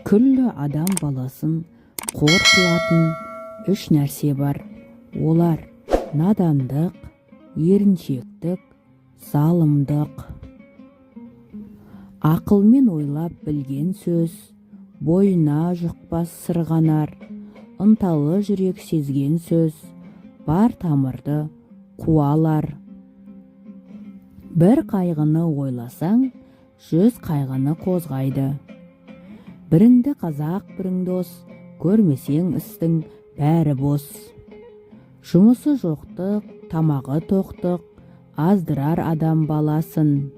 Күллі адам баласын қор қылатын үш нәрсе бар. Олар надандық, еріншектік, залымдық. Ақылмен ойлап білген сөз, бойына жұқпас сырғанар, ынталы жүрек сезген сөз, бар тамырды қуалар. Бір қайғыны ойласаң, 100 қайғыны қозғайды. Біріңді қазақ, бірің дос, көрмесең істің бәрі бос. Жұмысы жоқтық, тамағы тоқтық, аздырар адам баласын.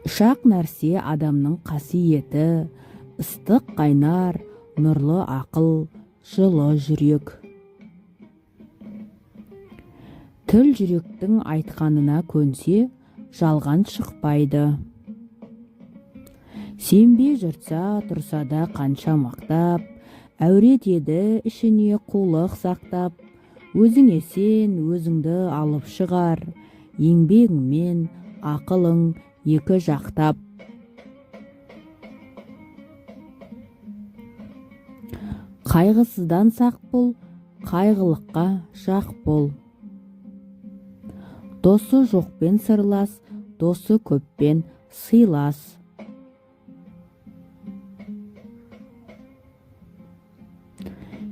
Үш-ақ нәрсе адамның қасиеті, ыстық қайнар, нұрлы ақыл, жылы жүрек. Тіл жүректің айтқанына көнсе, жалған шықпайды. Сенбе жұртса тұрса да қанша мақтап, әурет еді ішіне қулық сақтап, өзіңе сен өзіңді алып шығар, еңбегіңмен ақылың екі жақтап. Қайғысыздан сақ бол, қайғылыққа жақ бол. Досы жоқпен сырлас, досы көппен сыйлас.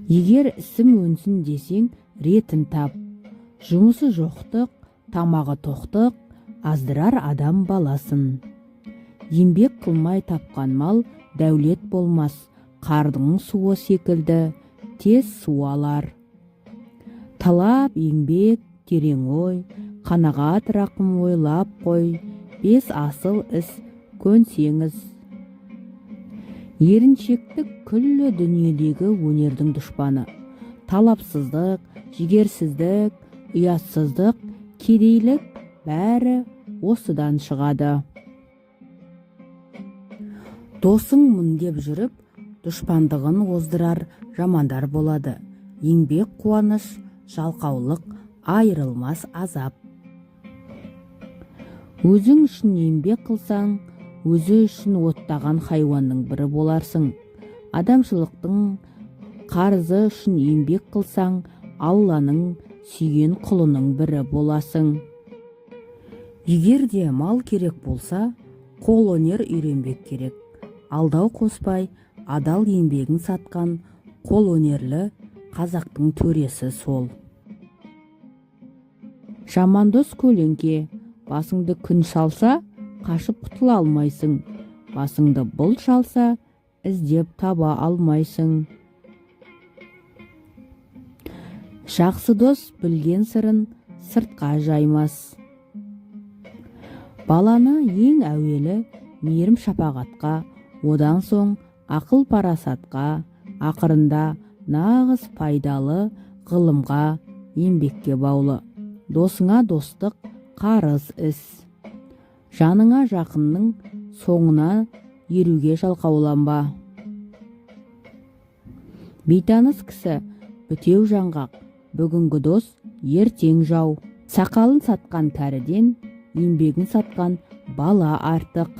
Егер ісің өнсін десең, ретін тап. Жұмысы жоқтық, тамағы тоқтық, аздырар адам баласын. Еңбек қылмай тапқан мал дәулет болмас, қардың суы секілді тез суалар. Талап еңбек, терең ой, қанағат рақым ойлап қой, 5 асыл іс көнсеңіз. Еріншектік күллі дүниедегі өнердің дұшпаны. Талапсыздық, жігерсіздік, ұятсыздық, кедейлік бәрі осыдан шығады. Досыңмын деп жүріп, дұшпандығын оздырар жамандар болады. Еңбек қуаныш, жалқаулық, айырылмас азап. Өзің үшін еңбек қылсаң, өзі үшін оттаған хайуанның бірі боларсың. Адамшылықтың қарызы үшін еңбек қылсаң, Алланың сүйген құлының бірі боласың. Егер де мал керек болса, қол өнер үйренбек керек. Алдау қоспай, адал еңбегін сатқан қол өнерлі қазақтың төресі сол. Жаман дос көлеңке, басыңды күн шалса, қашып құтыла алмайсың. Басыңды бұлт шалса, іздеп таба алмайсың. Жақсы дос білген сырын сыртқа жаймас. Баланы ең әуелі мейірім шапағатқа, одан соң ақыл парасатқа, ақырында нағыз пайдалы ғылымға, еңбекке баулы. Досыңа достық қарыз іс. Жаныңа жақынның соңына еруге жалқауланба. Бейтаныс кісі бітеу жаңғақ, бүгінгі дос ертең жау. Сақалын сатқан кәріден, еңбегін сатқан бала артық.